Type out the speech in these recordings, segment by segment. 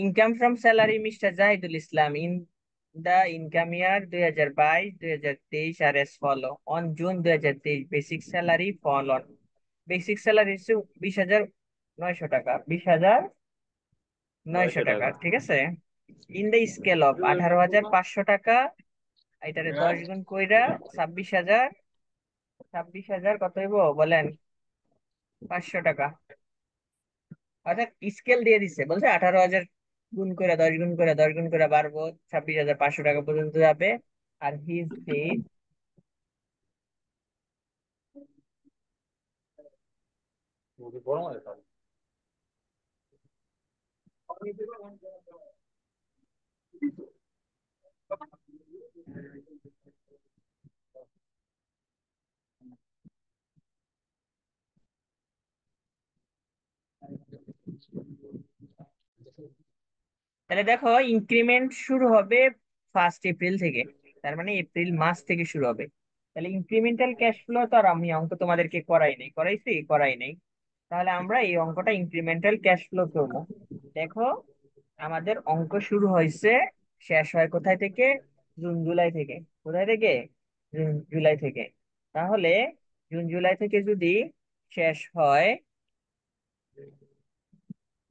Income from salary mister Zahidul Islam in the income year 2022-2023 আর as follow. On June 2023 basic salary fall on, basic salary হচ্ছে 20,900 টাকা, 20,900 নয়শো টাকা টাকা ঠিক আছে। ইন দ্য স্কেল অফ 18,500 টাকা, এটারে 10 গুণ কইরা 26,000, 26,000 কত হইব বলেন, 500 টাকা। অর্থাৎ স্কেল দিয়ে দিচ্ছে, বলছে 18,000 গুণ করে 10 গুণ করে 10 গুণ করে বাড়বো, 26,500 টাকা পর্যন্ত যাবে। আর হিজ ফিজ, তাহলে দেখো ইনক্রিমেন্ট শুরু হবে 1 এপ্রিল থেকে, তার মানে এপ্রিল মাস থেকে শুরু হবে। তাহলে ইনক্রিমেন্টাল ক্যাশ ফ্লো তো আর আমি অঙ্ক তোমাদেরকে করাই নাই। তাহলে আমরা এই অঙ্কটা ইনক্রিমেন্টাল ক্যাশ ফ্লো করবো। দেখো আমাদের অঙ্ক শুরু হয়েছে, শেষ হয় কোথায় থেকে? জুন জুলাই থেকে। কোথায় থেকে? জুন জুলাই থেকে। তাহলে জুন জুলাই থেকে যদি শেষ হয়,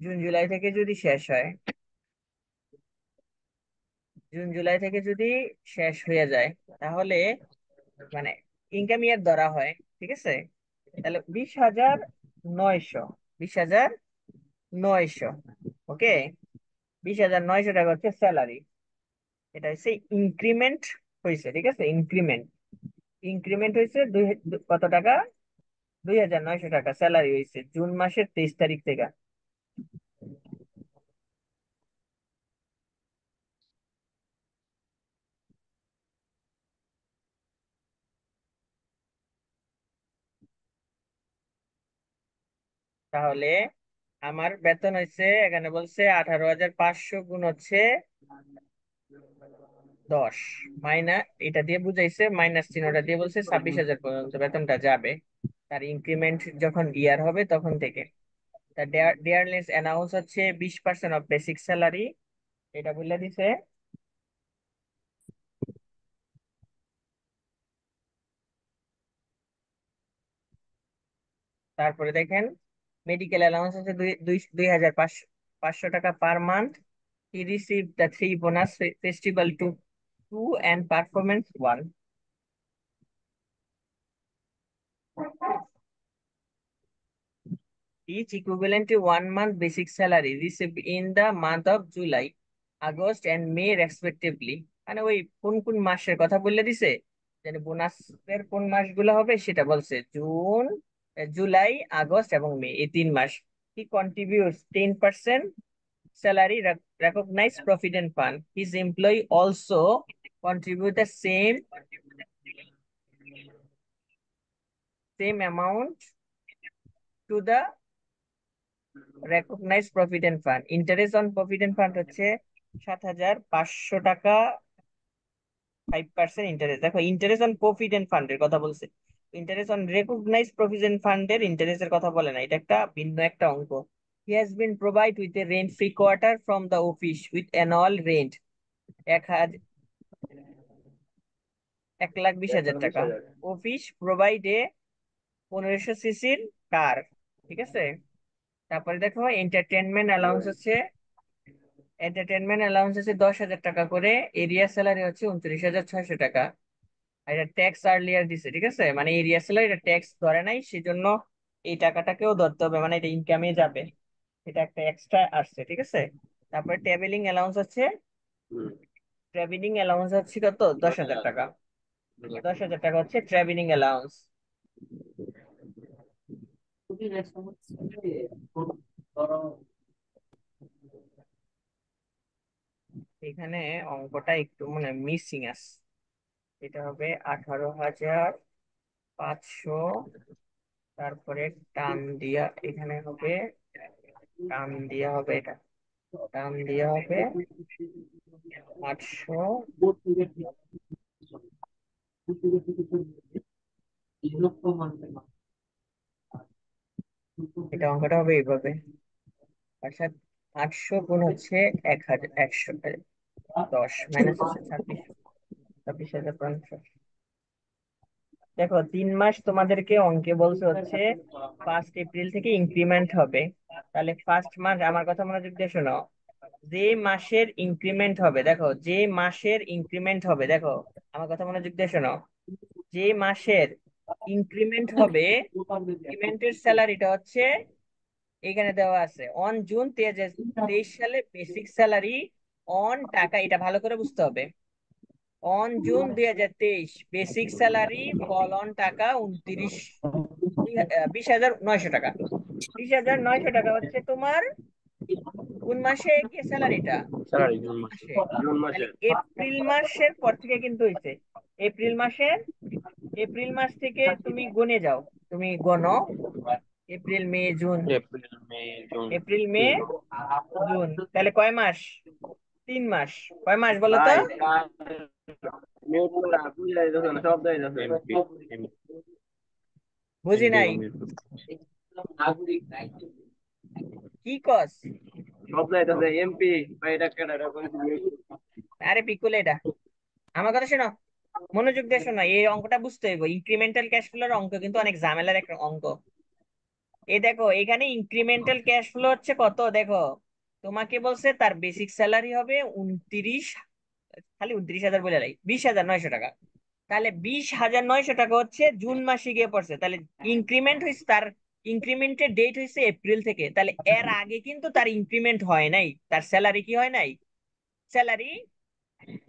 জুন জুলাই থেকে যদি শেষ হয়, জুন জুলাই থেকে যদি শেষ হয়ে যায়, তাহলে মানে ইনকাম ইয়ার ধরা হয়, ঠিক আছে। তাহলে 20,900, 20,900, ওকে। 20,900 টাকা হচ্ছে স্যালারি, এটা হচ্ছে ইনক্রিমেন্ট হয়েছে, ঠিক আছে। ইনক্রিমেন্ট, ইনক্রিমেন্ট হয়েছে কত টাকা? 2,900 টাকা স্যালারি হয়েছে জুন মাসের 23 তারিখ থেকে। তাহলে আমার বেতন হয়েছে, এখানে বলছে 18,500 গুণ হচ্ছে 10, মাইনাস এটা দিয়ে বুঝাইছে, মাইনাস চিহ্নটা দিয়ে বলছে 26,000 পর্যন্ত বেতনটা যাবে, তার ইনক্রিমেন্ট যখন ইয়ার হবে তখন থেকে। তা ডিয়ারনেস অ্যানাউন্স হচ্ছে 20% অফ বেসিক স্যালারি, এটা বলে দিছে। তারপরে দেখেন মেডিকেল অ্যালাউন্স আছে 2,500 টাকা per month. He receive the 3 bonus festival two 2 and performance 1, each equivalent to 1 month basic salary received in the month of July, August and May respectively। মানে ওই কোন কোন মাসের কথা বলে দিছে, মানে বোনাসের কোন মাসগুলো হবে সেটা বলছে, জুন, জুলাই, আগস্ট এবং মে, এই 3 মাস। হি contributes 10% salary recognized provident fund. His employee also contribute the same amount to the recognized provident fund. Interest on provident fund হচ্ছে 7,500 টাকা, 5% ইন্টারেস্ট। দেখো ইন্টারেস্ট অন প্রভিডেন্ট ফান্ডের কথা বলছে, ইন্টারেস্ট অন রেকগনাইজ প্রভিডেন্ট ফান্ডের ইন্টারেস্টের কথা বলে না, এটা একটা ভিন্ন একটা অঙ্ক। He has been provide with a rent free quarter from the office with annual rent 1,20,000 টাকা। 1,20,000। অফিস প্রোভাইড এ 1500 সিসির কার, ঠিক আছে। তারপরে দেখো এন্টারটেনমেন্ট অ্যালাউন্স আছে 10,000 টাকা করে। এরিয়া স্যালারি হচ্ছে 29,600 টাকা। আর এটা ট্যাক্স আর্লিয়ার দিছে, ঠিক আছে, মানে এরিয়া স্যালারি এটা ট্যাক্স ধরে নাই, সেজন্য এই টাকাটাকেও ধরতে হবে, মানে এটা ইনকামে যাবে, এটা একটা এক্সট্রা আসছে, ঠিক আছে। তারপরে হুম। ট্রাভেলিং অ্যালাউন্স হচ্ছে কত? দশ দশ হাজার হাজার টাকা 10,000 টাকা হচ্ছে ট্রাভেলিং অ্যালাউন্স। এখানে অঙ্কটা একটু মানে মিসিং আছে, এটা হবে 18,500, তারপরে টান দিয়া এখানে হবে, টান দিয়া হবে এটা, টান দিয়া হবে 800। এটা অঙ্কটা হবে এইভাবে, আচ্ছা। 800 গুণ হচ্ছে 1000, 100, 10 মাইনাস হচ্ছে 26, 26,500। দেখো 3 মাস তোমাদেরকে অঙ্কে বলছে হচ্ছে 1 এপ্রিল থেকে ইনক্রিমেন্ট হবে। তাহলে ফার্স্ট মাস, আমার কথা মনোযোগ দিয়ে শোনো। যে মাসের ইনক্রিমেন্ট হবে, দেখো যে মাসের ইনক্রিমেন্ট হবে, দেখো আমার কথা মনোযোগ দিয়ে শোনো। যে মাসের ইনক্রিমেন্ট হবে, ইনক্রিমেন্টের স্যালারিটা হচ্ছে এখানে দেওয়া আছে, অন জুন 23 সালে বেসিক স্যালারি অন টাকা, এটা ভালো করে বুঝতে হবে। On June 2023 basic salary fall on টাকা 20,900 টাকা। 20,900 টাকা হচ্ছে তোমার কোন মাসে গিয়ে স্যালারিটা? স্যালারি জুন মাসে। মাসে। জুন তাহলে মাসে। এপ্রিল মাসের পর থেকে কিন্তু হয়েছে। এপ্রিল মাসের, এপ্রিল মাস থেকে তুমি গুনে যাও, তুমি গণো। April May June, April May June. April May 3। June, তাহলে কয় মাস? 3 মাস। কয় মাস বলো তো? ভাই মিউট করা বুঝাই যাচ্ছে না, সব দেয় যাচ্ছে। এমপি। বুঝি এমপি নাই। মিউট। কি কস? সব দেয় যাচ্ছে এমপি। ভাই এটা কেডা রে কোন মিউট। আরে পিকুল এটা, আমার কথা শোনো, মনোযোগ দিয়ে শোনো, এই অঙ্কটা বুঝতে হইব। ইনক্রিমেন্টাল ক্যাশ ফ্লোর অঙ্ক কিন্তু অনেক ঝামেলার একটা অঙ্ক। এই দেখো এখানে ইনক্রিমেন্টাল ক্যাশ ফ্লো হচ্ছে কত, দেখো তোমাকে বলছে তার বেসিক স্যালারি হবে 29, খালি 29,000 বলে লাই, 20,900 টাকা। তাহলে 20,900 টাকা হচ্ছে জুন মাসে গিয়ে পড়ছে, তাহলে ইনক্রিমেন্ট হয়েছে তার, ইনক্রিমেন্টের ডেট হয়েছে এপ্রিল থেকে, তাহলে এর আগে কিন্তু তার ইনক্রিমেন্ট হয় নাই, তার স্যালারি কি হয় নাই, স্যালারি,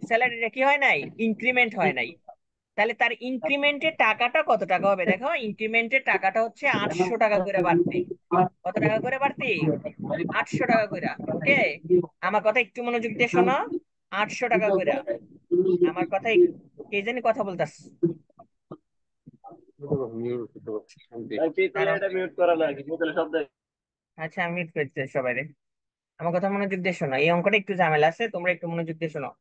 স্যালারিটা কি হয় নাই, ইনক্রিমেন্ট হয় নাই। তাহলে তার ইনক্রিমেন্টের টাকাটা কত টাকা হবে, দেখো ইনক্রিমেন্টের টাকাটা হচ্ছে 800 টাকা করে বাড়তি। কত টাকা করে বাড়তি? 800 টাকা করে। ওকে, আমার কথা একটু মনোযোগ দিয়ে শোনো। 800 টাকা করে। আমার কথা কে জানি কথা বলতাস? মিউট। এমপি তুই দাঁড়াও, এটা মিউট করা লাগে, মিউট করলে সব দেয়। আচ্ছা আমি মিউট করছি সবাই। আমার কথা মনোযোগ দিয়ে শোনো, এই অঙ্কটা একটু ঝামেলা আছে, তোমরা একটু মনোযোগ দিয়ে শোনো।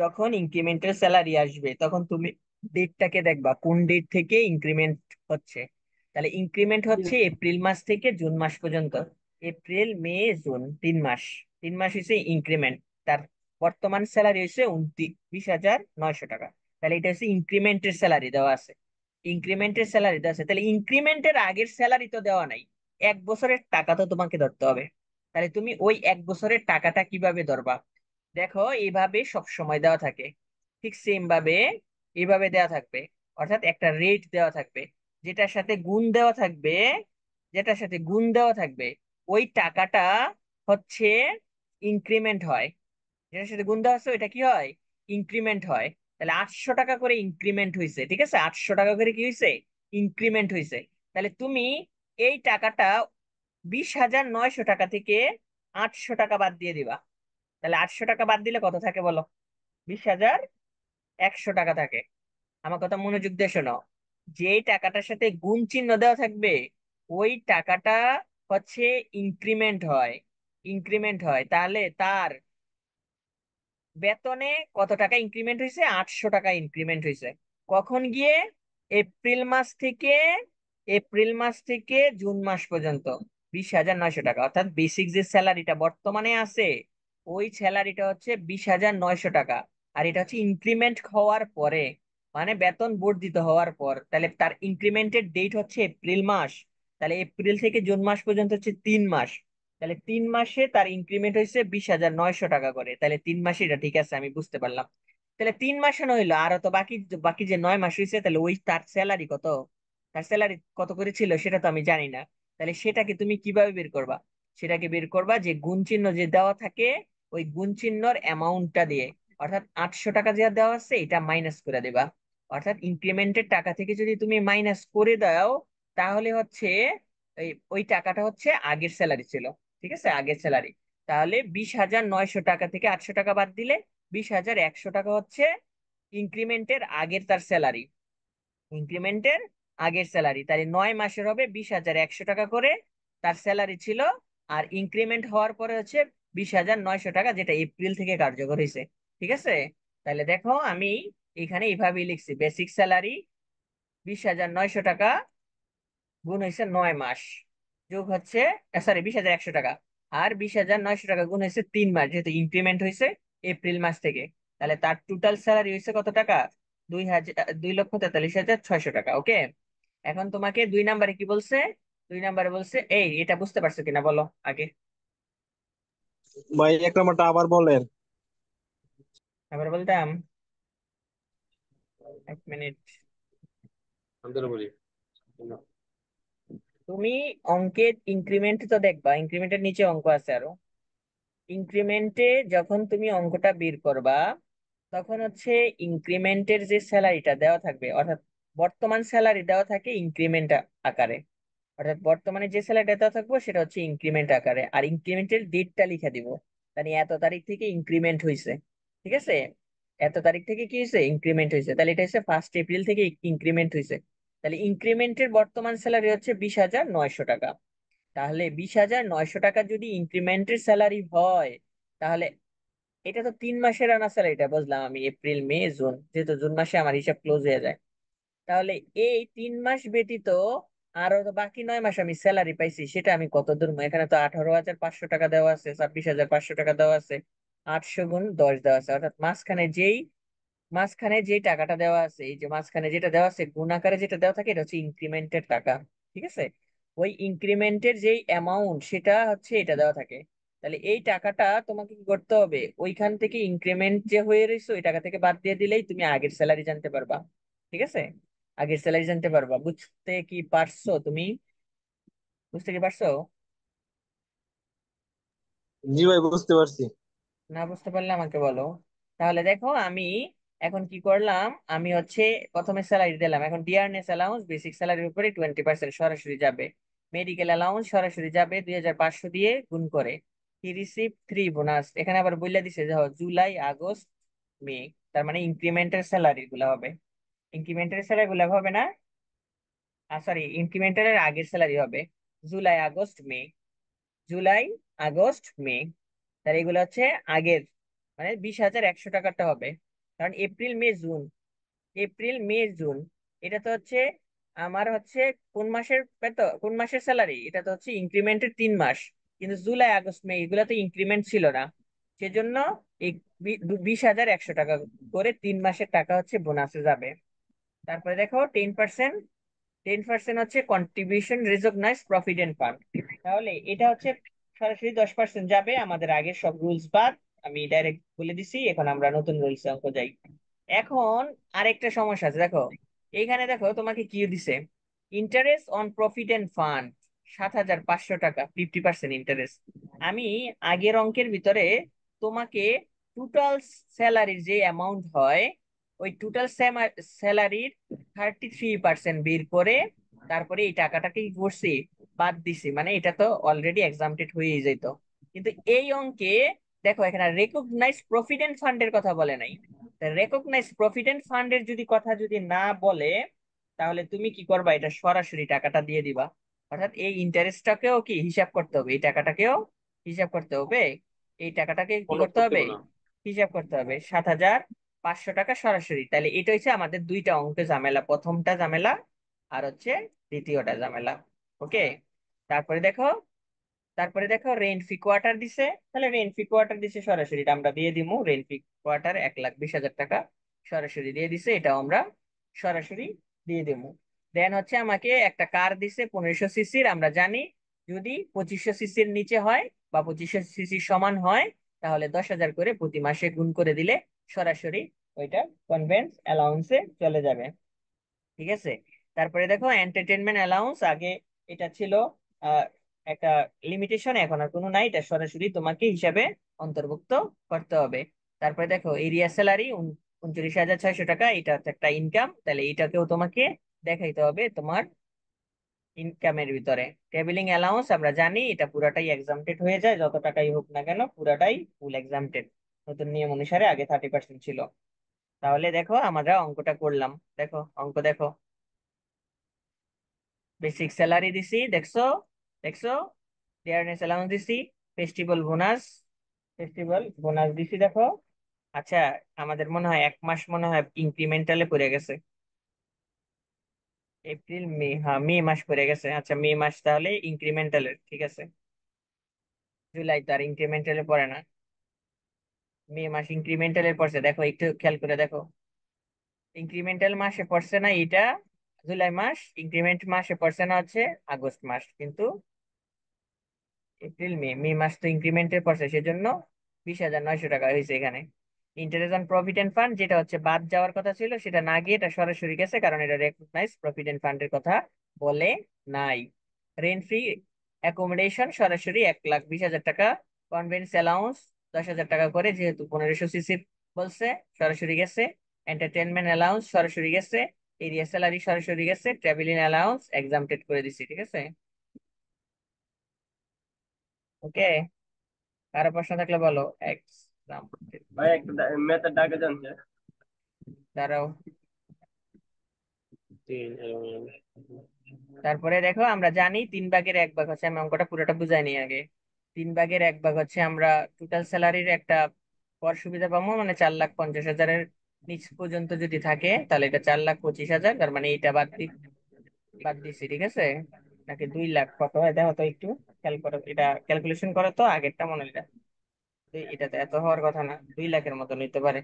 যখন ইনক্রিমেন্টের স্যালারি আসবে তখন তুমি ডেটটাকে দেখবা কোন ডেট থেকে ইনক্রিমেন্ট হচ্ছে। তাহলে ইনক্রিমেন্ট হচ্ছে এপ্রিল মাস থেকে জুন মাস পর্যন্ত। এপ্রিল মে জুন 3 মাস, 3 মাস হচ্ছে ইনক্রিমেন্ট। তার বর্তমান স্যালারি হচ্ছে 29,900 টাকা। তাহলে এটা হচ্ছে ইনক্রিমেন্টের স্যালারি দেওয়া আছে, ইনক্রিমেন্টের স্যালারি দেওয়া আছে। তাহলে ইনক্রিমেন্টের আগের স্যালারি তো দেওয়া নাই, 1 বছরের টাকা তো তোমাকে ধরতে হবে। তাহলে তুমি ওই 1 বছরের টাকাটা কিভাবে ধরবা? দেখো এইভাবে সব সময় দেওয়া থাকে, ঠিক সেম ভাবে এইভাবে দেওয়া থাকবে। অর্থাৎ একটা রেট দেওয়া থাকবে, যেটার সাথে গুণ দেওয়া থাকবে, যেটার সাথে গুণ দেওয়া থাকবে ওই টাকাটা হচ্ছে ইনক্রিমেন্ট হয়। যেটার সাথে গুণ দেওয়া আছে ওইটা কি হয়? ইনক্রিমেন্ট হয়। তাহলে 800 টাকা করে ইনক্রিমেন্ট হয়েছে, ঠিক আছে, 800 টাকা করে কি হয়েছে? ইনক্রিমেন্ট হয়েছে। তাহলে তুমি এই টাকাটা 20,900 টাকা থেকে 800 টাকা বাদ দিয়ে দিবা। তাহলে 800 টাকা বাদ দিলে কত থাকে বলো? 20,100 টাকা থাকে। আমার কথা মনোযোগ দিয়ে শোনো, যে টাকাটার সাথে গুণ চিহ্ন দেওয়া থাকবে ওই টাকাটা হচ্ছে ইনক্রিমেন্ট হয়, ইনক্রিমেন্ট হয়। তাহলে তার বেতনে কত টাকা ইনক্রিমেন্ট হয়েছে? 800 টাকা ইনক্রিমেন্ট হয়েছে। কখন গিয়ে? এপ্রিল মাস থেকে, এপ্রিল মাস থেকে জুন মাস পর্যন্ত 20,900 টাকা। অর্থাৎ বেসিক যে স্যালারিটা বর্তমানে আছে ওই স্যালারিটা হচ্ছে 20,900 টাকা। আর এটা হচ্ছে ইনক্রিমেন্ট হওয়ার পরে, মানে বেতন বর্ধিত হওয়ার পর। তাহলে তার ইনক্রিমেন্টের ডেট হচ্ছে এপ্রিল মাস। তাহলে এপ্রিল থেকে জুন মাস পর্যন্ত হচ্ছে 3 মাস। তাহলে 3 মাসে তার ইনক্রিমেন্ট হয়েছে 20,900 টাকা করে। তাহলে 3 মাসে এটা ঠিক আছে, আমি বুঝতে পারলাম। তাহলে 3 মাসে নইলো, আরো তো বাকি, বাকি যে 9 মাস হয়েছে, তাহলে ওই তার স্যালারি কত, তার স্যালারি কত করে ছিল সেটা তো আমি জানি না। তাহলে সেটাকে তুমি কিভাবে বের করবা? সেটাকে বের করবা যে গুণ চিহ্ন যে দেওয়া থাকে ওই গুণ চিহ্নর অ্যামাউন্টটা দিয়ে। অর্থাৎ 800 টাকা যে দেওয়া আছে এটা মাইনাস করে দেবা। অর্থাৎ ইনক্রিমেন্টের টাকা থেকে যদি তুমি মাইনাস করে দাও তাহলে হচ্ছে ওই টাকাটা হচ্ছে আগের স্যালারি ছিল, ঠিক আছে, আগের স্যালারি। তাহলে 20,900 টাকা থেকে 800 টাকা বাদ দিলে 20,100 টাকা হচ্ছে ইনক্রিমেন্টের আগের তার স্যালারি, ইনক্রিমেন্টের আগের স্যালারি। তাহলে 9 মাসের হবে 20,100 টাকা করে তার স্যালারি ছিল। আর ইনক্রিমেন্ট হওয়ার পরে হচ্ছে 20,900 টাকা, যেটা এপ্রিল থেকে কার্যকর হয়েছে। ঠিক আছে, তাহলে দেখো আমি এখানে এইভাবেই লিখছি, বেসিক স্যালারি 20,900 টাকা গুণ হয়েছে 9 মাস, যোগ হচ্ছে, সরি, 20,100 টাকা, আর 20,900 টাকা গুণ হয়েছে 3 মাস, যেহেতু ইনক্রিমেন্ট হয়েছে এপ্রিল মাস থেকে। তাহলে তার টোটাল স্যালারি হয়েছে কত টাকা? 2,43,600 টাকা। ওকে, এখন তোমাকে 2 নাম্বারে কি বলছে? 2 নাম্বারে বলছে, এই এটা বুঝতে পারছো কিনা বলো আগে। ভাই 1 নম্বরটা আবার বলেন। এবার বলতাম, 1 মিনিট। আন্তর বলি। তুমি অঙ্কের ইনক্রিমেন্ট তো দেখবা, ইনক্রিমেন্টের নিচে অঙ্ক আছে আরো। ইনক্রিমেন্টে যখন তুমি অঙ্কটা বের করবা, তখন হচ্ছে ইনক্রিমেন্টের যে স্যালারিটা দেওয়া থাকবে, অর্থাৎ বর্তমান স্যালারি দেওয়া থাকে ইনক্রিমেন্ট আকারে। অর্থাৎ বর্তমানে যে স্যালারিটা দেওয়া থাকবে সেটা হচ্ছে ইনক্রিমেন্ট আকারে, আর ইনক্রিমেন্টের ডেটটা লিখে দিব। মানে এত তারিখ থেকে ইনক্রিমেন্ট হয়েছে, ঠিক আছে? এত তারিখ থেকে কি হয়েছে? ইনক্রিমেন্ট হয়েছে। তাহলে এটা হচ্ছে 1 এপ্রিল থেকে ইনক্রিমেন্ট হয়েছে। তাহলে ইনক্রিমেন্টের বর্তমান স্যালারি হচ্ছে 20,900 টাকা। তাহলে 20,900 টাকা যদি ইনক্রিমেন্টের স্যালারি হয়, তাহলে এটা তো 3 মাসের আনা স্যালারিটা বুঝলাম আমি, এপ্রিল মে জুন, যেহেতু জুন মাসে আমার হিসাব ক্লোজ হয়ে যায়। তাহলে এই 3 মাস ব্যতীত আরো তো বাকি 9 মাস আমি স্যালারি পাইছি, সেটা আমি কত দূর? এখানে তো 18,500 টাকা দেওয়া আছে, 26,500 টাকা দেওয়া আছে, 800 গুণ 10 দেওয়া আছে, অর্থাৎ মাঝখানে যেই টাকাটা দেওয়া আছে, এই যে মাঝখানে যেটা দেওয়া আছে গুণ আকারে যেটা দেওয়া থাকে, এটা হচ্ছে ইনক্রিমেন্টের টাকা। ঠিক আছে? ওই ইনক্রিমেন্টের যেই অ্যামাউন্ট সেটা হচ্ছে এটা দেওয়া থাকে। তাহলে এই টাকাটা তোমাকে কি করতে হবে? ওইখান থেকে ইনক্রিমেন্ট যে হয়ে রয়েছে ওই টাকা থেকে বাদ দিয়ে দিলেই তুমি আগের স্যালারি জানতে পারবা। ঠিক আছে? আগের স্যালারি জানতে পারবা। বুঝতে কি পারছো তুমি? বুঝতে কি পারছো? জি ভাই, বুঝতে পারছি। না বুঝতে পারলে আমাকে বলো। তাহলে দেখো আমি এখন কি করলাম, আমি হচ্ছে প্রথমে স্যালারি দিলাম, এখন ডিয়ারনেস অ্যালাউন্স বেসিক স্যালারির উপরে 20% সরাসরি যাবে। মেডিকেল অ্যালাউন্স সরাসরি যাবে 2,500 দিয়ে গুণ করে। হি রিসিভ 3 বোনাস, এখানে আবার বলে দিছে যে জুলাই আগস্ট মে, তার মানে ইনক্রিমেন্টাল স্যালারি গুলা হবে। ইনক্রিমেন্টাল স্যালারি গুলা হবে না, সরি, ইনক্রিমেন্টালের আগের স্যালারি হবে জুলাই আগস্ট মে। জুলাই আগস্ট মে, তার এগুলো হচ্ছে আগের, মানে 20,100 টাকাটা হবে। কারণ April May June, April May June, এটা তো হচ্ছে আমার হচ্ছে কোন মাসের বেতন, কোন মাসের স্যালারি? এটা তো হচ্ছে ইনক্রিমেন্টের 3 মাস। কিন্তু জুলাই আগস্ট মে এগুলো তো ইনক্রিমেন্ট ছিল না, সেজন্য এই 20,100 টাকা করে 3 মাসের টাকা হচ্ছে বোনাসে যাবে। তারপরে দেখো 10%, 10% হচ্ছে কন্ট্রিবিউশন রিকগনাইজ প্রভিডেন্ট ফান্ড। তাহলে এটা হচ্ছে সরাসরি 10% যাবে, আমাদের আগের সব রুলস বাদ। আমি ডাইরেক্ট বলে দিছি, এখন আমরা নতুন রুলস অঙ্ক যাই। এখন আরেকটা সমস্যা আছে দেখো, এইখানে দেখো তোমাকে কি দিছে, ইন্টারেস্ট অন প্রভিডেন্ট ফান্ড 7,500 টাকা, 50% ইন্টারেস্ট। আমি আগের অঙ্কের ভিতরে তোমাকে টোটাল স্যালারির যে অ্যামাউন্ট হয়, ওই টোটাল স্যালারির 33% বের করে তারপরে এই টাকাটাকে কি করছি? বাদ দিছি, মানে এটা তো অলরেডি এক্সামটেড হয়ে যেত। কিন্তু এই অঙ্কে দেখো এখানে রেকগনাইজ প্রভিডেন্ট ফান্ডের কথা বলে নাই। রেকগনাইজ প্রভিডেন্ট ফান্ডের যদি কথা যদি না বলে, তাহলে তুমি কি করবা? এটা সরাসরি টাকাটা দিয়ে দিবা। অর্থাৎ এই ইন্টারেস্টটাকেও কি হিসাব করতে হবে, এই টাকাটাকেও হিসাব করতে হবে। এই টাকাটাকে কি অনুপ করতে করতে হবে? না। হিসাব করতে হবে 7,500 টাকা সরাসরি। তাহলে এটা হচ্ছে আমাদের দুইটা অঙ্কে ঝামেলা, প্রথমটা ঝামেলা আর হচ্ছে দ্বিতীয়টা ঝামেলা। ওকে, তারপরে দেখো, তারপরে দেখো রেন্ট ফি কোয়ার্টার দিছে। তাহলে রেন্ট ফি কোয়ার্টার দিছে সরাসরি, এটা আমরা দিয়ে দিমু। রেন্ট ফি কোয়ার্টার 1,20,000 টাকা সরাসরি দিয়ে দিছে, এটাও আমরা সরাসরি দিয়ে দিমু। দেন হচ্ছে আমাকে একটা কার দিছে 1500 সিসির, আমরা জানি যদি 2500 সিসির নিচে হয় বা 2500 সিসির সমান হয়, তাহলে 10,000 করে প্রতি মাসে গুণ করে দিলে সরাসরি ওইটা কনভেন্স অ্যালাউন্সে চলে যাবে। ঠিক আছে? তারপরে দেখো এন্টারটেনমেন্ট অ্যালাউন্স, আগে এটা ছিল আহ, একটা লিমিটেশন, এখন আর কোনো নাই, এটা সরাসরি তোমাকে হিসাবে অন্তর্ভুক্ত করতে হবে। তারপরে দেখো এরিয়া স্যালারি 29,600 টাকা, এটা হচ্ছে একটা ইনকাম, তাহলে এটাকেও তোমাকে দেখাইতে হবে তোমার ইনকামের ভিতরে। ট্রাভেলিং অ্যালাউন্স আমরা জানি এটা পুরাটাই এক্সামটেড হয়ে যায়, যত টাকাই হোক না কেন পুরাটাই ফুল এক্সামটেড, নতুন নিয়ম অনুসারে আগে 30% ছিল। তাহলে দেখো আমরা অঙ্কটা করলাম, দেখো অঙ্ক দেখো, বেসিক স্যালারি দিছি, দেখছো? দেখছো? ডিয়ারনেস অ্যালাউন্স দিছি, ফেস্টিভ্যাল বোনাস, ফেস্টিভ্যাল বোনাস দিছি, দেখো। আচ্ছা, আমাদের মনে হয় 1 মাস মনে হয় ইনক্রিমেন্টালে পড়ে গেছে, এপ্রিল মে, হ্যাঁ মে মাস পড়ে গেছে। আচ্ছা মে মাস তাহলে ইনক্রিমেন্টালের, ঠিক আছে। জুলাই তো আর ইনক্রিমেন্টালে পড়ে না। মে মাস ইনক্রিমেন্টালে পড়ছে, দেখো একটু খেয়াল করে দেখো। ইনক্রিমেন্টাল মাসে পড়ছে না এটা জুলাই মাস, ইনক্রিমেন্ট মাসে পড়ছে না হচ্ছে আগস্ট মাস, কিন্তু এপ্রিল মে, মে মাস তো ইনক্রিমেন্টের পড়ছে, সেজন্য 20,900 টাকা হয়েছে এখানে। ইন্টারেস্ট অন প্রভিডেন্ট ফান্ড যেটা হচ্ছে বাদ যাওয়ার কথা ছিল, সেটা না গিয়ে এটা সরাসরি গেছে, কারণ এটা রেকগনাইজ প্রভিডেন্ট ফান্ডের কথা বলে নাই। রেন্ট ফ্রি অ্যাকোমোডেশন সরাসরি 1,20,000 টাকা। কনভেন্স অ্যালাউন্স 10,000 টাকা করে, যেহেতু 1500 সিসির বলছে, সরাসরি গেছে। এন্টারটেনমেন্ট অ্যালাউন্স সরাসরি গেছে। এরিয়া স্যালারি সরাসরি গেছে। ট্রাভেলিং অ্যালাউন্স এক্সামটেড করে দিছি, ঠিক আছে। ওকে, কারো প্রশ্ন থাকলে বলো। এক্সাম, ভাই একটা ম্যাথের ডাকে জানছে। দাঁড়াও। তিন তারপরে দেখো, আমরা জানি 3/1 হচ্ছে, আমি অঙ্কটা পুরোটা বুঝাই নিই আগে। 3/1 হচ্ছে আমরা টোটাল স্যালারির একটা কর সুবিধা পাবো, মানে 4,50,000-এর নিচ পর্যন্ত যদি থাকে তাহলে এটা 4,25,000, তার মানে এটা বাদ দিচ্ছি, ঠিক আছে। নাকি 2 লাখ কত হয় দেখো তো একটু, খেয়াল করো, এটা ক্যালকুলেশন করো তো, আগেরটা মনে এটা। এটাতে এত হওয়ার কথা না, 2 লাখের মতো নিতে পারে।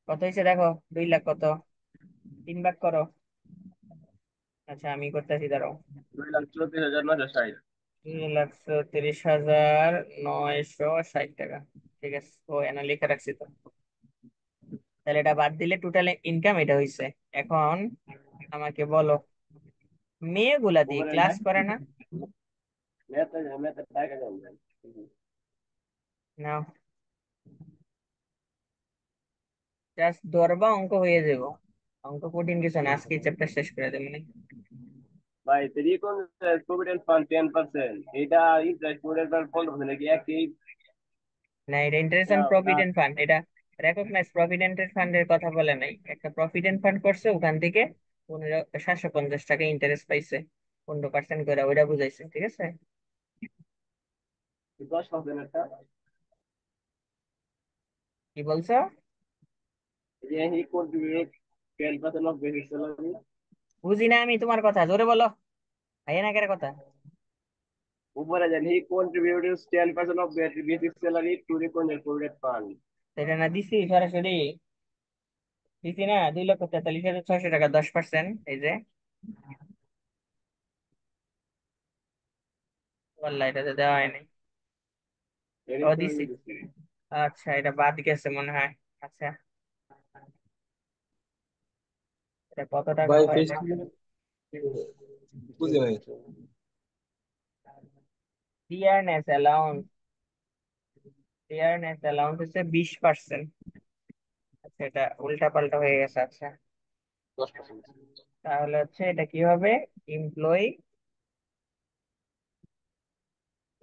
কত হয়েছে দেখো, 2 লাখ কত, 3 ভাগ করো। আচ্ছা আমি করতেছি, দাঁড়াও। 2,34,960। 2,34,960 টাকা, ঠিক আছে। ও এনা লিখে রাখছি তো। তাহলে এটা বাদ দিলে টোটাল ইনকাম এটা হইছে। এখন আমাকে বলো, মেয়েগুলা দিয়ে উপরে ক্লাস নাই করে না? ম্যাথের ডাকে জানছে। না, জাস্ট ধরবা অঙ্ক হয়ে যাব। অঙ্ক কঠিন কিছু না, আজকে চ্যাপ্টার শেষ করে দেবো না। ভাই রিকন প্রভিডেন্ট ফান্ড 10%, এটা ইন্টারেস্ট প্রভিডেন্ট ফান্ড 15%, নাকি একই? না, এটা ইন্টারেস্ট না অন না, প্রভিডেন্ট ফান্ড, এটা রেকগনাইজ প্রভিডেন্টের ফান্ডের কথা বলে নাই। একটা প্রভিডেন্ট ফান্ড করছে, ওখান থেকে 750 টাকা ইন্টারেস্ট পাইছে, 15% করে, ওইটা বুঝাইছে, ঠিক আছে। 10% একটা। কি বলছো? যে হি কন্ট্রিবিউট 10% অফ বেসিক স্যালারি। বুঝি না আমি তোমার কথা, জোরে বলো, ভাইয়া না কেন কথা। উপরে যান, he contributes 10% of basic salary to recognised provident fund. সেটা না দিছি সরাসরি, দিছি না, 2,43,600 টাকা, 10%, এই যে বললা, এটাতে দেওয়া হয়নি। ও এরই তো দিছি। আমি দিচ্ছি। আচ্ছা, এটা বাদ গেছে মনে হয়। আচ্ছা, এটা কত টাকা ভাই হয় দেখো। ফেস্টিভ্যাল বুঝি নাই। ডিয়ারনেস অ্যালাউন্স, ডিয়ারনেস অ্যালাউন্স হচ্ছে 20%। আচ্ছা, এটা উল্টা পাল্টা হয়ে গেছে, আচ্ছা। 10%। তাহলে হচ্ছে এটা কি হবে, employee,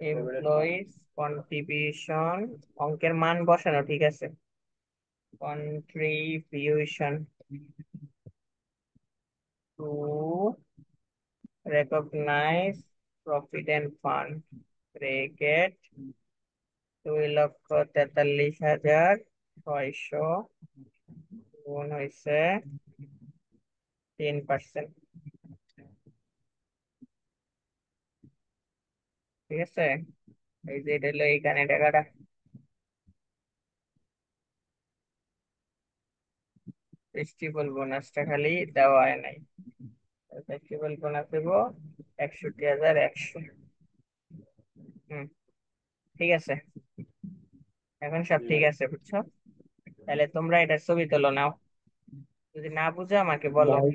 provident fund employees contribution, অঙ্কের মান বসানো, ঠিক আছে। Contribution to recognise provident fund, bracket 2,43,600 গুণ হয়েছে 10%, ঠিক আছে। এই যে এটা হলো এইখানে টাকাটা। ফেস্টিভ্যাল বোনাসটা খালি দেওয়া হয় নাই। ফেস্টিভ্যাল বোনাস দেবো 61,100। হম, ঠিক আছে, এখন সব ঠিক আছে, বুঝছো। তাহলে তোমরা এটার ছবি তোলো নাও, যদি না বুঝো আমাকে বলো। ভাই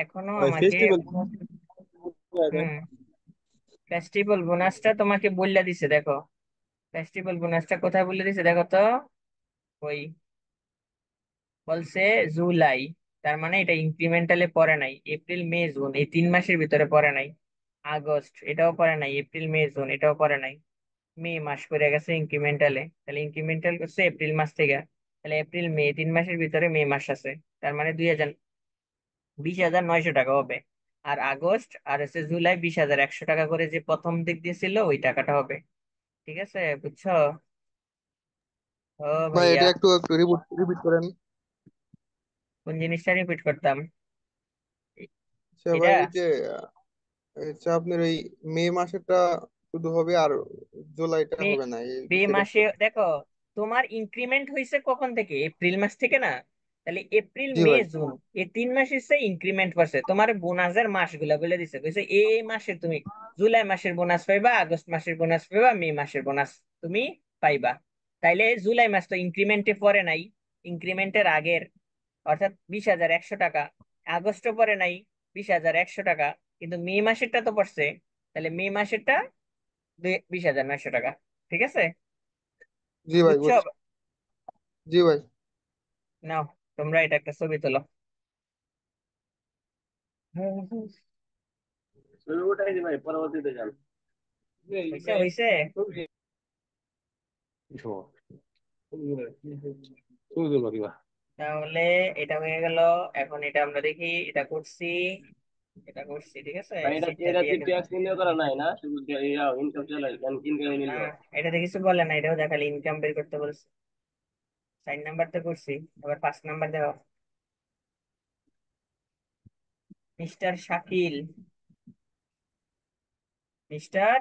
এখনো ভাই আমাকে। ফেস্টিভ্যাল দেন। হুম, ফেস্টিভ্যাল বোনাসটা তোমাকে বললা দিছে দেখো। ফেস্টিভ্যাল বোনাসটা কোথায় বলে দিছে দেখো তো, ওই বলছে জুলাই, তার মানে এটা ইনক্রিমেন্টালে পড়ে নাই। এপ্রিল মে জুন এই 3 মাসের ভিতরে পড়ে নাই। আগস্ট এটাও পড়ে নাই, এপ্রিল মে জুন এটাও পড়ে নাই। মে মাস পড়ে গেছে ইনক্রিমেন্টালে, তাহলে ইনক্রিমেন্টাল করছে এপ্রিল মাস থেকে। তাহলে এপ্রিল মে 3 মাসের ভিতরে মে মাস আছে, তার মানে 20,900 টাকা হবে। আর আগস্ট আর হচ্ছে জুলাই 20,100 টাকা করে, যে প্রথম দিক দিয়েছিল ওই টাকাটা হবে, ঠিক আছে, বুঝছো। ও ভাই ভাইয়া, এটা একটু একটু রিপিট করেন। কোন জিনিসটা রিপিট করতাম? এ- আচ্ছা এটা ভাই, এই যে আচ্ছা আপনার এই মে মাসেরটা শুধু হবে, আর জুলাইটা মে হবে না, এই মে মাসে সেপ্টেম্বর। দেখো, তোমার ইনক্রিমেন্ট হয়েছে কখন থেকে? এপ্রিল মাস থেকে না? তাহলে এপ্রিল জি মে ভাই। জুন এই 3 মাস হচ্ছে ইনক্রিমেন্ট করছে। তোমার বোনাসের মাসগুলা বলে দিছে, কইছে এই মাসে তুমি জুলাই মাসের বোনাস পাইবা, আগস্ট মাসের বোনাস পাইবা, মে মাসের বোনাস তুমি পাইবা। তাইলে জুলাই মাস তো ইনক্রিমেন্টে পড়ে নাই, ইনক্রিমেন্টের আগের, অর্থাৎ 20,100 টাকা। আগস্টও পড়ে নাই, 20,100 টাকা। কিন্তু মে মাসেরটা তো পড়ছে, তাহলে মে মাসেরটা 20,900 টাকা। ঠিক আছে? জি ভাই বুঝছো? বুঝছি। জি ভাই। নাও, তোমরা এটা একটা ছবি তোলো। শুধু ওটাই ভাই, পরবর্তীতে যান। হইছে হইছে। তাহলে এটা হয়ে গেল। এখন এটা আমরা দেখি, এটা করছি, এটা করছি, ঠিক আছে, ভাই এটা শীটটা এটা দিয়ে কি দিলাম। ট্যাক্স নিয়ে করা নাই না, শুধু ইনকাম চলে ইনকাম না, নিল। এটাতে কিছু বলে না, এটাও দেখালি ইনকাম বের করতে বলছে। 4 নাম্বার তো করছি, আবার 5 নাম্বার দেখো। Mister Shakil, mister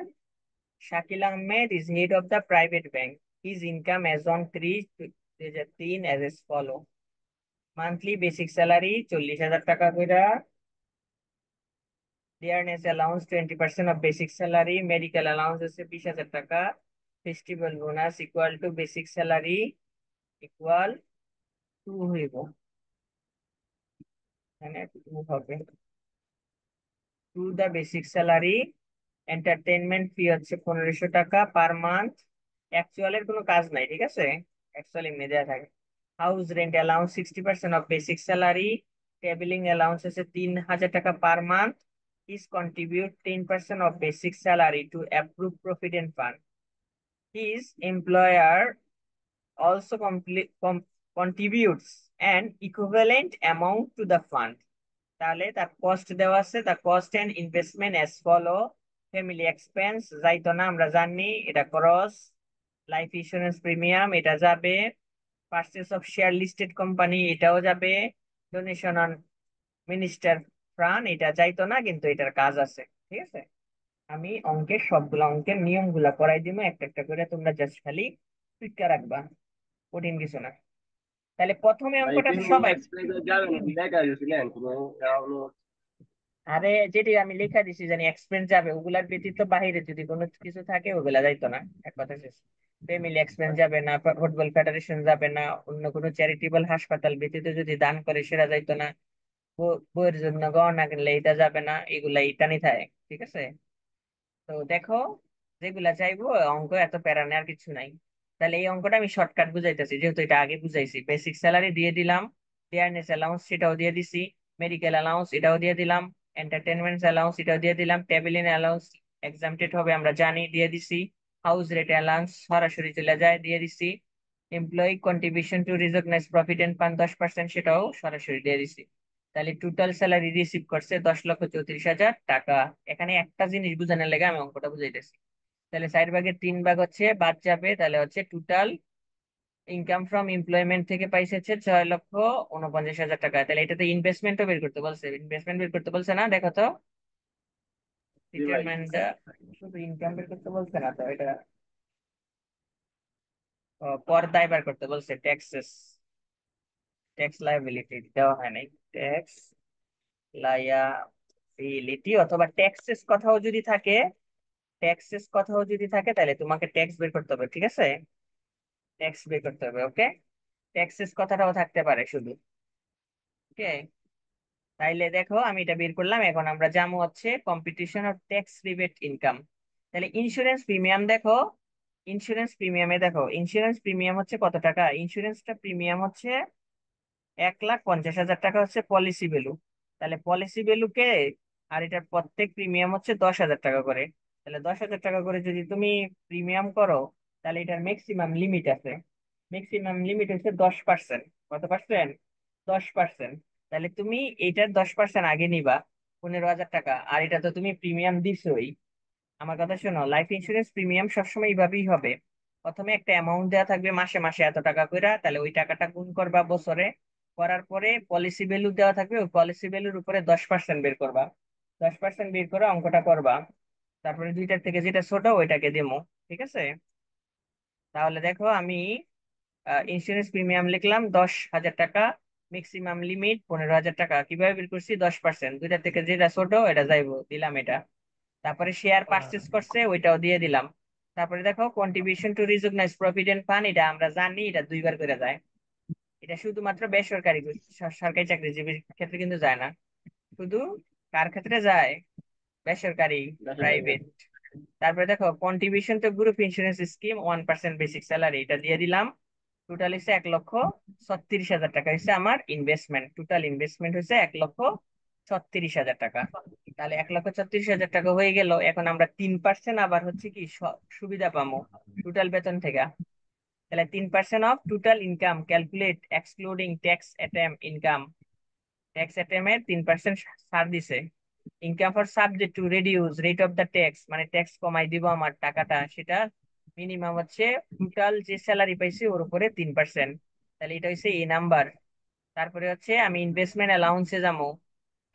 Shakil Ahmed is head of the private bank. His income as on 3/2003 as follow: monthly basic salary 40,000 টাকা কইরা, dearness allowance 20% of basic salary, medical allowance হচ্ছে 20,000 টাকা, festival bonus equal to basic salary equal to হইব, এখানে to হবে, to the basic salary. Entertainment fee হচ্ছে 1,500 টাকা per month. অ্যাকচুয়ালের কোনো কাজ নাই, ঠিক আছে, অ্যাকচুয়ালি এমনি দেয়া থাকে। House rent allowance 60% of basic salary, travelling allowance হচ্ছে 3,000 টাকা per month. Is contribute 10% of basic salary two approve provident fund. His employer also contributes an equivalent amount to the fund. তাহলে তার কস্ট দেওয়া আছে, the cost and investment as follow: family expense যাইতো না, আমরা জানি এটা ক্রস। লাইফ ইন্সুরেন্স প্রিমিয়াম এটা যাবে, purchase of share listed company এটাও যাবে, ডোনেশন অন মিনিস্টার ফান্ড এটা যাইতো না, কিন্তু এটার কাজ আছে। ঠিক আছে, আমি অঙ্কের সবগুলা অঙ্কের নিয়মগুলা করাই দিব একটা একটা করে, তোমরা জাস্ট খালি টুইকা রাখবা, কঠিন কিছু না। তাহলে প্রথমে ভাই অঙ্কটা তো তুমি সবাই, এক্সপ্রেস যাবেন দেখা গেছিলেন কোনো এখনো? আরে যেটি আমি লেখা দিছি জানি এক্সপেন্স যাবে, ওগুলার ব্যতীত বাহিরে যদি কোনো কিছু থাকে ওগুলা যাইতো না, এক কথা শেষ। ফ্যামিলি এক্সপেন্স যাবে না, ফুটবল ফেডারেশন যাবে না, অন্য কোনো চ্যারিটেবল হাসপাতাল ব্যতীত যদি দান করে সেটা যাইতো না, বইয়ের জন্য গহনা কিনলে এটা যাবে না, এগুলা টানি থাকে। ঠিক আছে, তো দেখো, যেগুলা চাইবো অঙ্ক এত প্যারা নেওয়ার কিছু নাই। তাহলে এই অঙ্কটা আমি শর্টকাট বুঝাইতেছি, যেহেতু এটা আগে বুঝাইছি। বেসিক স্যালারি দিয়ে দিলাম, ডিয়ারনেস অ্যালাউন্স সেটাও দিয়ে দিছি, মেডিকেল অ্যালাউন্স এটাও দিয়ে দিলাম, এন্টারটেনমেন্ট অ্যালাউন্স এটাও দিয়ে দিলাম, ট্রাভেলিং অ্যালাউন্স এক্সামটেড হবে আমরা জানি, দিয়ে দিছি। হাউস রেট অ্যালাউন্স সরাসরি চলে যায়, দিয়ে দিছি। Employee contribution to recognise profit and fund 10% সেটাও সরাসরি দিয়ে দিছি। তাহলে টোটাল স্যালারি রিসিভ করছে 10,34,000 টাকা। এখানে একটা জিনিস বুঝানোর লেগে আমি অঙ্কটা বুঝাইতেছি। তাহলে 4/3 হচ্ছে বাদ যাবে, তাহলে হচ্ছে টোটাল ইনকাম ফ্রম এমপ্লয়মেন্ট থেকে পাইছে হচ্ছে 6,49,000 টাকা। তাহলে এটাতে ইনভেস্টমেন্টও বের করতে বলছে, ইনভেস্টমেন্ট বের করতে বলছে না, দেখো তো। জি ভাই। রিটায়ারমেন্ট, শুধু ইনকাম বের করতে বলছে না তো, এটা কর দায় বের করতে বলছে, ট্যাক্সেস, ট্যাক্স লায়াবিলিটি দেওয়া হয় নাই, ট্যাক্স লায়াবিলিটি অথবা ট্যাক্সেস কথাও যদি থাকে, ট্যাক্সেস কথাও যদি থাকে তাহলে তোমাকে ট্যাক্স বের করতে হবে, ঠিক আছে, ট্যাক্স বের করতে হবে। ওকে, ট্যাক্সেস কথাটাও থাকতে পারে শুধু। ওকে, তাইলে দেখো আমি এটা বের করলাম। এখন আমরা যাবো হচ্ছে competition of tax rebate income. তাহলে ইন্স্যুরেন্স প্রিমিয়াম দেখো, ইন্স্যুরেন্স প্রিমিয়ামে দেখো, ইন্স্যুরেন্স প্রিমিয়াম হচ্ছে কত টাকা, ইন্স্যুরেন্সটা প্রিমিয়াম হচ্ছে 1,50,000 টাকা হচ্ছে পলিসি ভ্যালু। তাহলে পলিসি ভ্যালুকে, আর এটার প্রত্যেক প্রিমিয়াম হচ্ছে 10,000 টাকা করে। তাহলে 10,000 টাকা করে যদি তুমি প্রিমিয়াম করো, তাহলে এটার ম্যাক্সিমাম লিমিট আছে, ম্যাক্সিমাম লিমিট হচ্ছে 10%। কত পার্সেন্ট? 10%। তাহলে তুমি এটার 10% আগে নিবা, 15,000 টাকা, আর এটা তো তুমি প্রিমিয়াম দিছোই। আমার কথা শোনো, লাইফ ইন্সুরেন্স প্রিমিয়াম সবসময় এইভাবেই হবে। প্রথমে একটা অ্যামাউন্ট দেওয়া থাকবে মাসে মাসে এত টাকা করে, তাহলে ওই টাকাটা গুণ করবা বছরে, করার পরে পলিসি ভ্যালু দেওয়া থাকবে, ওই পলিসি ভ্যালুর উপরে 10% বের করবা, 10% বের করে অঙ্কটা করবা। তারপরে দুইটার থেকে যেটা ছোট ওইটাকে দেবো। ঠিক আছে। তাহলে দেখো আমি ইন্স্যুরেন্স প্রিমিয়াম লিখলাম 10,000 টাকা, ম্যাক্সিমাম লিমিট 15,000 টাকা। কিভাবে বের করছি? 10%, দুইটা থেকে যেটা ছোট এটা যাইবো, দিলাম এটা। তারপরে শেয়ার পারচেজ করছে, ওইটাও দিয়ে দিলাম। তারপরে দেখো contribution to recognise provident fund, এটা আমরা জানি এটা দুইবার করে যায়। এটা শুধুমাত্র বেসরকারি সরকারি চাকরিজীবীর ক্ষেত্রে কিন্তু যায় না। শুধু কার ক্ষেত্রে যায়? বেসরকারি, বেসরকারি। প্রাইভেট। তারপরে দেখো contribution two group insurance scheme 1% basic salary, এটা দিয়ে দিলাম। টোটাল হচ্ছে 1,36,000 টাকা হচ্ছে আমার ইনভেস্টমেন্ট। টোটাল ইনভেস্টমেন্ট হচ্ছে 1,36,000 টাকা। তাহলে 1,36,000 টাকা হয়ে গেল। এখন আমরা 3% আবার হচ্ছে কি সুবিধা পাবো টোটাল বেতন থেকে। তাহলে 3% of total income calculate excluding tax item income. Tax item এর 3% ছাড় দিছে। Income for subject to reduce rate of the tax, মানে ট্যাক্স কমাই দিব আমার টাকাটা, সেটা মিনিমাম হচ্ছে টোটাল যে স্যালারি পাইছি ওর উপরে 3%। তাহলে এটা হচ্ছে এই নাম্বার। তারপরে হচ্ছে আমি ইনভেস্টমেন্ট অ্যালাউন্সে যাবো।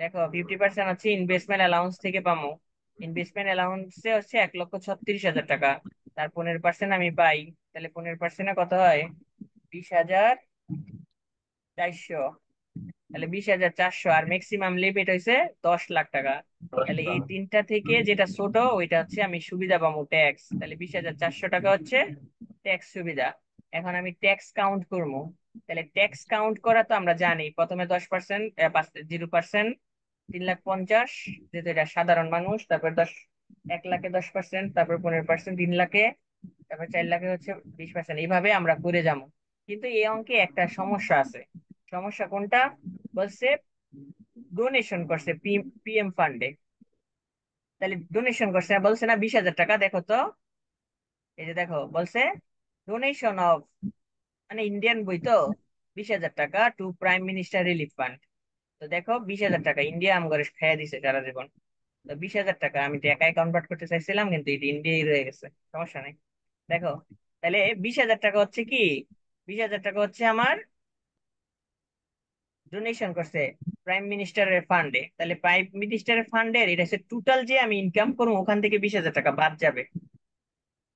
দেখো 50% হচ্ছে ইনভেস্টমেন্ট অ্যালাউন্স থেকে পাবো। ইনভেস্টমেন্ট অ্যালাউন্সে হচ্ছে 1,36,000 টাকা। তার 15% আমি পাই। তাহলে 15% কত হয়? 20,400। তাহলে 20,400, আর ম্যাক্সিমাম লিমিট হয়েছে 10 লাখ টাকা। তাহলে এই তিনটা থেকে যেটা ছোট ওইটা হচ্ছে আমি সুবিধা পাবো ট্যাক্স। তাহলে 20,400 টাকা হচ্ছে ট্যাক্স সুবিধা। এখন আমি ট্যাক্স কাউন্ট করবো। তাহলে ট্যাক্স কাউন্ট করা তো আমরা জানি, প্রথমে 10%, 0%, 3,50,000, যেহেতু এটা সাধারণ মানুষ। তারপর 1 লাখে 10%, তারপর 15%, 3 লাখে, তারপর 4 লাখে হচ্ছে 20%। এইভাবে আমরা করে যাবো। কিন্তু এই অঙ্কে একটা সমস্যা আছে। সমস্যা কোনটা? বলছে ডোনেশন করছে পিএম ফান্ডে। তাহলে ডোনেশন করছে, বলছে না 20,000 টাকা। দেখো তো, এই যে দেখো বলছে ডোনেশন অফ, মানে ইন্ডিয়ান বই তো, 20,000 টাকা to prime minister relief fund. তো দেখো 20,000 টাকা ইন্ডিয়া আমগরে খেয়ে দিছে সারা জীবন। তো 20,000 টাকা আমি টাকায় কনভার্ট করতে চাইছিলাম, কিন্তু এটা ইন্ডিয়াই রয়ে গেছে। সমস্যা নেই। দেখো, তাহলে 20,000 টাকা হচ্ছে কি? 20,000 টাকা হচ্ছে আমার ডোনেশন করছে প্রাইম মিনিস্টারের ফান্ডে। তাহলে প্রাইম মিনিস্টারের ফান্ডের এটা হচ্ছে টোটাল যে আমি ইনকাম করবো, ওখান থেকে 20,000 টাকা বাদ যাবে।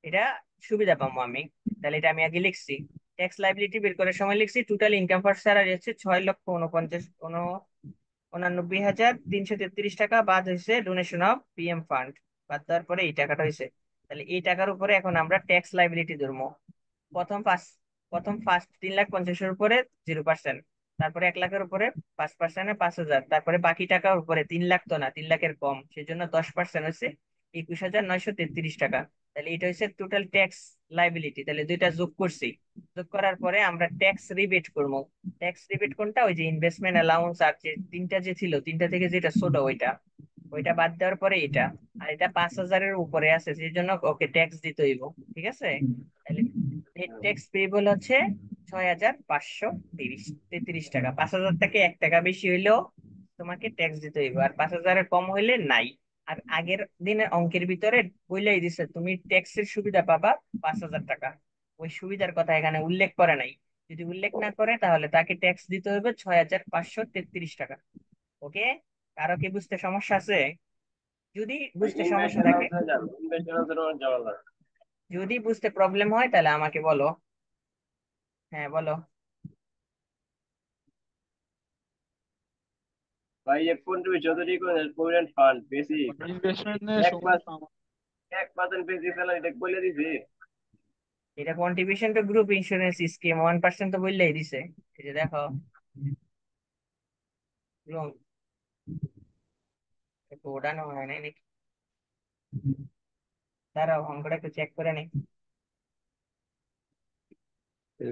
এটা সুবিধা পাবো আমি। তাহলে এটা আমি আগে লিখছি। ট্যাক্স লাইবিলিটি বের করার সময় লিখছি টোটাল ইনকাম ফর স্যালারি হচ্ছে 6,49,333 টাকা, বাদ হয়েছে ডোনেশন অফ পিএম ফান্ড। বাদ দেওয়ার পরে এই টাকাটা হয়েছে। তাহলে এই টাকার উপরে এখন আমরা ট্যাক্স লাইবিলিটি ধরবো। প্রথম পাঁচ প্রথম ফার্স্ট 3,50,000-এর উপরে 0%। তারপরে 1 লাখের উপরে 5%-এ 5,000। তারপরে বাকি টাকার উপরে 3 লাখ তো না, 3 লাখের কম, সেজন্য 10% হচ্ছে 21,933 টাকা। তাহলে এটা হচ্ছে টোটাল ট্যাক্স লাইবিলিটি। তাহলে দুইটা যোগ করছি। যোগ করার পরে আমরা ট্যাক্স রিবেট করবো। ট্যাক্স রিবেট কোনটা? ওই যে ইনভেস্টমেন্ট অ্যালাউন্স, আর যে তিনটা যে ছিল, তিনটা থেকে যেটা ছোট ওইটা, ওইটা বাদ দেওয়ার পরে এটা। আর এটা 5,000-এর উপরে আছে, সেই জন্য ওকে ট্যাক্স দিতে হইব। ঠিক আছে। তাহলে নেট ট্যাক্স পেয়েবল হচ্ছে 6,533 টাকা। 5,000 থেকে 1 টাকা বেশি হইলেও তোমাকে ট্যাক্স দিতে হইব, আর 5,000-এর কম হইলে নাই। আর আগের দিনের অঙ্কের ভিতরে বইলাই দিছে তুমি ট্যাক্সের সুবিধা পাবা 5,000 টাকা। ওই সুবিধার কথা এখানে উল্লেখ করে নাই। যদি উল্লেখ না করে তাহলে তাকে ট্যাক্স দিতে হবে 6,533 টাকা। ওকে? কারো কি বুঝতে সমস্যা আছে? যদি ভাই বুঝতে ইনভেস্ট সমস্যা থাকে, অ্যালাউন্স হয়ে যাবে, ইনভেস্ট অ্যালাউন্স এর অনেক ঝামেলা। যদি বুঝতে প্রবলেম হয় তাহলে আমাকে বলো। হ্যাঁ বলো। ভাই এক কন্ট্রিবিউশন তো প্রভিডেন্ট ফান্ড বেসিক ইনভেস্টমেন্ট নিয়ে এক পাঁচ সমস্যা আমার। 1% বেসিক স্যালারি এটা বলে দিছি। এটা contribution to group insurance scheme 1% তো বললেই দিছে। এই যে দেখো, একটু ওঠানো হয় নাই নাকি? দাঁড়াও অঙ্কটা একটু চেক করে নি।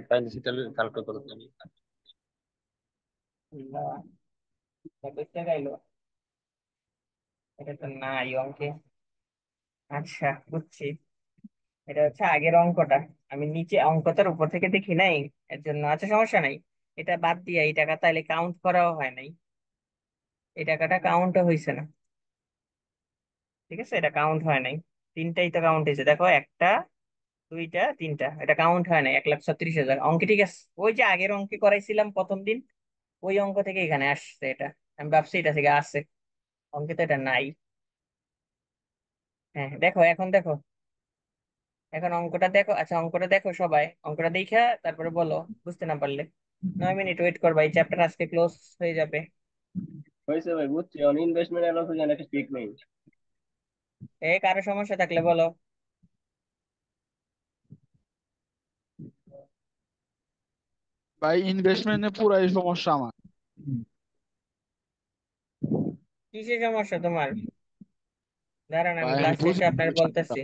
তাহলে সেটা কালকে করতে হবে। গাইলো, এটা তো নাই অঙ্কে। আচ্ছা, বুঝছি। এটা হচ্ছে আগের অঙ্কটা, আমি নিচে অঙ্কটার উপর থেকে দেখি নাই, এর জন্য। আচ্ছা, সমস্যা নাই। এটা বাদ দিয়া এই টাকা তাহলে কাউন্ট করাও হয় নাই। এই টাকাটা কাউন্টও হয়েছে না। ঠিক আছে, এটা কাউন্ট হয় নাই। তিনটাই তো কাউন্ট হয়েছে, দেখো, একটা, দুইটা, তিনটা, এটা কাউন্ট হয় নাই। 1,36,000 অঙ্কে ঠিক আছে। ওই যে আগের অঙ্কে করাইছিলাম প্রথম দিন, ওই অঙ্ক থেকে এখানে আসছে এটা। আমি ভাবছি এটা থেকে আসছে, অঙ্কে তো এটা নাই। হ্যাঁ দেখো, এখন দেখো। এখন অঙ্কটা দেখো, আচ্ছা অঙ্কটা দেখো সবাই, অঙ্কটা দেখা তারপরে বলো বুঝতে না পারলে। 9 মিনিট ওয়েট করবা, এই চ্যাপ্টার আজকে ক্লোজ হয়ে যাবে। হয়েছে ভাই, বুঝছি। অন ইনভেস্টমেন্ট অ্যানালাইসিস জানা একটা ঠিক নেই। কারো সমস্যা থাকলে বলো। ভাই ইনভেস্টমেন্টে পুরাই সমস্যা আমার। কিসের সমস্যা তোমার? দাঁড়ান আমি ভাই আমি ক্লাস বুঝি শেষে আপনার বিষয়টা। বলতেছি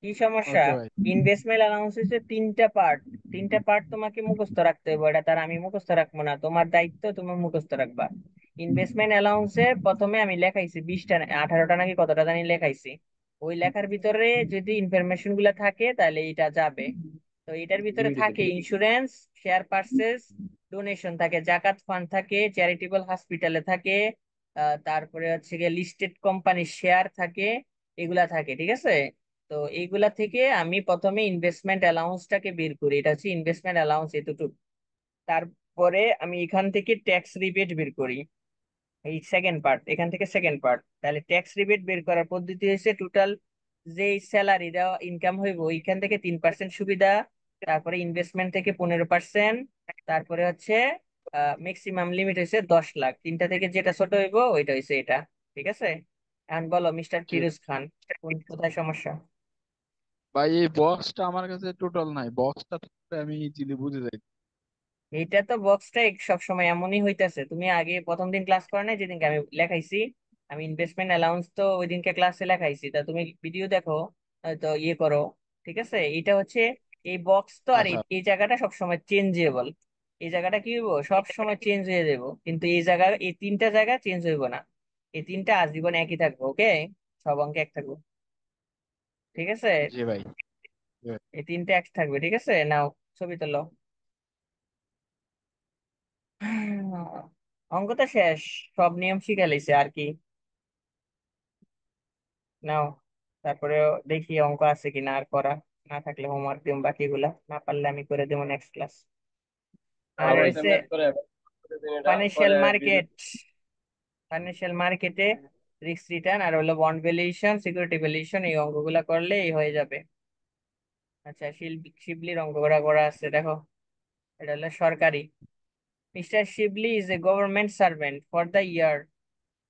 কি সমস্যা। ওকে ভাই। ইনভেস্টমেন্ট অ্যালাউন্স হচ্ছে 3টা পার্ট। 3টা পার্ট তোমাকে মুখস্থ রাখতে হবে, এটা তার আমি মুখস্থ রাখবো না, তোমার দায়িত্ব তুমি মুখস্থ রাখবা। ইনভেস্টমেন্ট অ্যালাউন্সে প্রথমে আমি লেখাইছি 20টা 18টা নাকি কতটা জানি লেখাইছি। ওই লেখার ভিতরে যদি ইনফরমেশন গুলা থাকে তাহলে এটা যাবে। তো এটার ভিতরে থাকে ইন্স্যুরেন্স, শেয়ার পারচেজ, ডোনেশন থাকে, জাকাত ফান্ড থাকে, চ্যারিটেবল হসপিটালে থাকে, তারপরে হচ্ছে গিয়ে লিস্টেড কোম্পানির শেয়ার থাকে, এগুলা থাকে, ঠিক আছে। তো এইগুলা থেকে আমি প্রথমে ইনভেস্টমেন্ট অ্যালাউন্সটাকে বের করি, এটা হচ্ছে ইনভেস্টমেন্ট অ্যালাউন্স এতটুকু। তারপরে আমি এখান থেকে ট্যাক্স রিবেট বের করি, এই সেকেন্ড পার্ট, এখান থেকে সেকেন্ড পার্ট। তাহলে ট্যাক্স রিবেট বের করার পদ্ধতি হচ্ছে টোটাল যে স্যালারি দেওয়া ইনকাম হইব ওইখান থেকে 3% সুবিধা, তারপরে ইনভেস্টমেন্ট থেকে 15%, তারপরে হচ্ছে ম্যাক্সিমাম লিমিট হয়েছে 10 লাখ, তিনটা থেকে যেটা ছোট হইব ওইটা হয়েছে এটা। ঠিক আছে, এখন বলো মিস্টার জি। ফিরোজ খান, কোথায় সমস্যা? ভাই এই বক্সটা আমার কাছে টোটাল নাই, বক্সটা থাকলে আমি ইজিলি বুঝে যাই। এইটা তো বক্সটা সব সময় এমনই হইতাছে, তুমি আগে প্রথম দিন ক্লাস করো না যেদিনকে আমি লেখাইছি, আমি ইনভেস্টমেন্ট অ্যালাউন্স তো ওই দিনকে ক্লাসে লেখাইছি, তা তুমি ভিডিও দেখো, তো ইয়ে করো। ঠিক আছে, এটা হচ্ছে এই বক্স তো, আর এই আচ্ছা। এই জায়গাটা সব সময় চেঞ্জেবল। এই জায়গাটা কি হইব, সব সময় চেঞ্জ হয়ে যাবো, কিন্তু এই জায়গা, এই 3টা জায়গা চেঞ্জ হইব না। এই 3টা আজীবন একই থাকবো, ওকে। সব অঙ্কে এক থাকবো, ঠিক আছে। জি ভাই। জি ভাই। এই 3টা এক থাকবে, ঠিক আছে, নাও ছবি তোলো। অঙ্ক তো শেষ, সব নিয়ম শিখে লাইছে আর কি। নাও, তারপরে দেখি অঙ্ক আছে কিনা আর করা, না থাকলে হোমওয়ার্ক দিম, বাকিগুলা না পারলে আমি করে দেবো নেক্সট ক্লাস। আর আমার হয়েছে হচ্ছে ম্যাথ করে দিন এটা ফাইন্যান্সিয়াল পরে ভিডিও। মার্কেট, ফাইন্যান্সিয়াল মার্কেটে রিস্ক রিটার্ন আর হলো বন্ড ভ্যালুয়েশন, সিকিউরিটি ভ্যালুয়েশন, এই অঙ্কগুলা করলে এই হয়ে যাবে। আচ্ছা শিবলির অঙ্ক করা করা আছে দেখো, এটা হলো সরকারি। Mister Shibli is a government servant for the year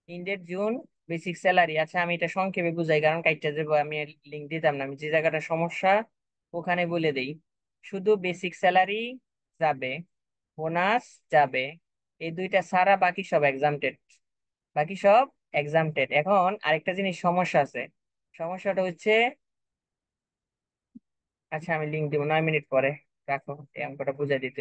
ended June, basic salary. আচ্ছা আমি এটা সংক্ষেপে বুঝাই, কারণ কাইটটা যাবো, আমি লিঙ্ক দিতাম না, আমি যে জায়গাটা সমস্যা ওখানে বলে দেই। শুধু বেসিক স্যালারি যাবে, বোনাস যাবে, এই দুইটা ছাড়া বাকি সব এক্সামটেড, বাকি সব এক্সামটেড। এখন আরেকটা জিনিস সমস্যা আছে, সমস্যাটা হচ্ছে, আচ্ছা আমি লিঙ্ক দিব 9 মিনিট পরে, রাখো এই অঙ্কটা বুঝাই দিতে।